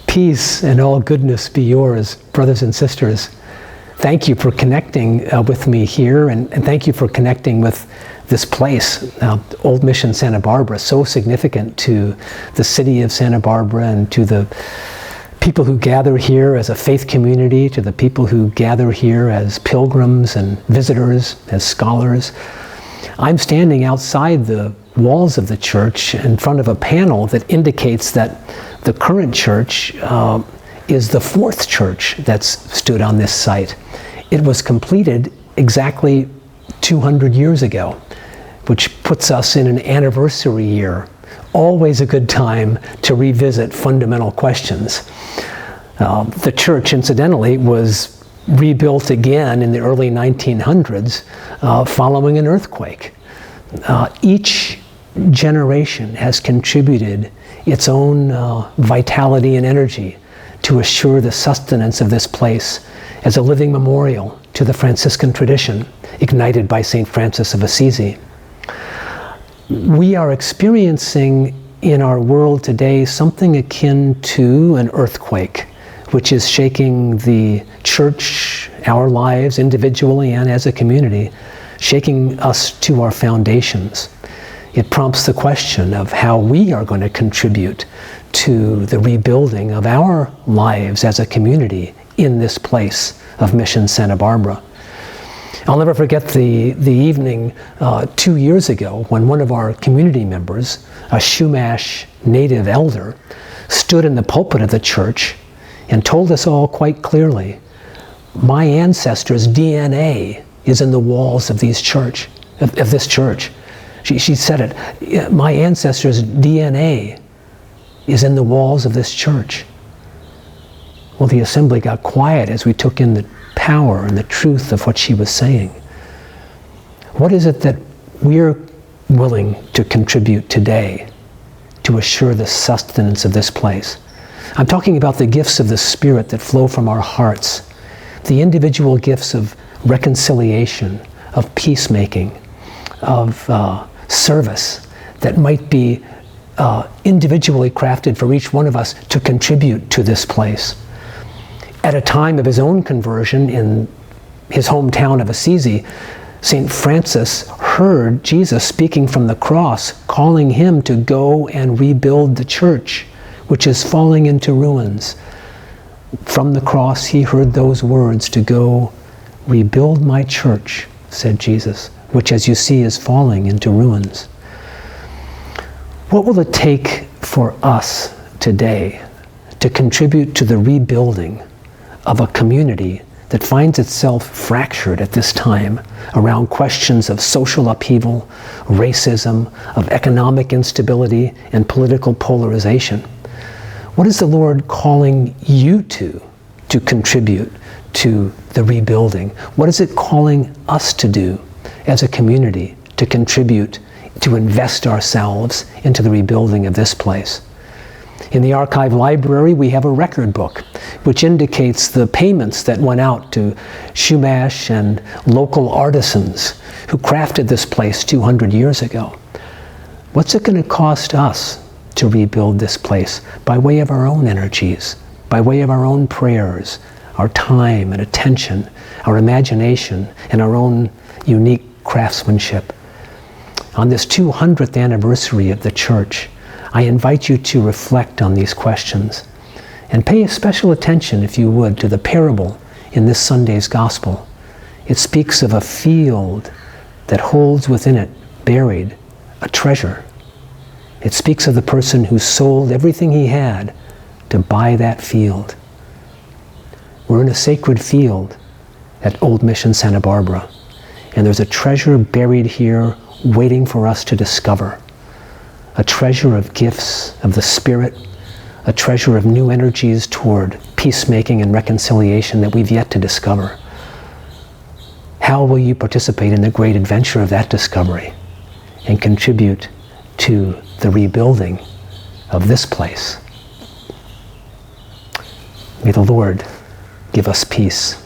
Peace and all goodness be yours, brothers and sisters. Thank you for connecting with me here, and thank you for connecting with this place, Old Mission Santa Barbara, so significant to the city of Santa Barbara and to the people who gather here as a faith community, to the people who gather here as pilgrims and visitors, as scholars. I'm standing outside the walls of the church in front of a panel that indicates that the current church is the fourth church that's stood on this site. It was completed exactly 200 years ago, which puts us in an anniversary year. Always a good time to revisit fundamental questions. The church, incidentally, was rebuilt again in the early 1900s following an earthquake. Each generation has contributed its own vitality and energy to assure the sustenance of this place as a living memorial to the Franciscan tradition ignited by St. Francis of Assisi. We are experiencing in our world today something akin to an earthquake, which is shaking the church, our lives individually and as a community, shaking us to our foundations. It prompts the question of how we are going to contribute to the rebuilding of our lives as a community in this place of Mission Santa Barbara. I'll never forget the evening 2 years ago when one of our community members, a Chumash native elder, stood in the pulpit of the church and told us all quite clearly, my ancestors' DNA is in the walls of this church. She said it, my ancestors' DNA is in the walls of this church. Well, the assembly got quiet as we took in the power and the truth of what she was saying. What is it that we're willing to contribute today to assure the sustenance of this place? I'm talking about the gifts of the Spirit that flow from our hearts, the individual gifts of reconciliation, of peacemaking, of service that might be individually crafted for each one of us to contribute to this place. At a time of his own conversion in his hometown of Assisi, St. Francis heard Jesus speaking from the cross, calling him to go and rebuild the church, which is falling into ruins. From the cross, he heard those words, to go rebuild my church, said Jesus, which, as you see, is falling into ruins. What will it take for us today to contribute to the rebuilding of a community that finds itself fractured at this time around questions of social upheaval, racism, of economic instability, and political polarization? What is the Lord calling you to contribute to the rebuilding? What is it calling us to do as a community to contribute, to invest ourselves into the rebuilding of this place? In the archive library, we have a record book which indicates the payments that went out to Chumash and local artisans who crafted this place 200 years ago. What's it going to cost us to rebuild this place by way of our own energies, by way of our own prayers, our time and attention, our imagination, and our own unique craftsmanship? On this 200th anniversary of the church, I invite you to reflect on these questions and pay special attention, if you would, to the parable in this Sunday's gospel. It speaks of a field that holds within it, buried, a treasure. It speaks of the person who sold everything he had to buy that field. We're in a sacred field at Old Mission Santa Barbara, and there's a treasure buried here waiting for us to discover. A treasure of gifts of the Spirit, a treasure of new energies toward peacemaking and reconciliation that we've yet to discover. How will you participate in the great adventure of that discovery and contribute to the rebuilding of this place? May the Lord give us peace.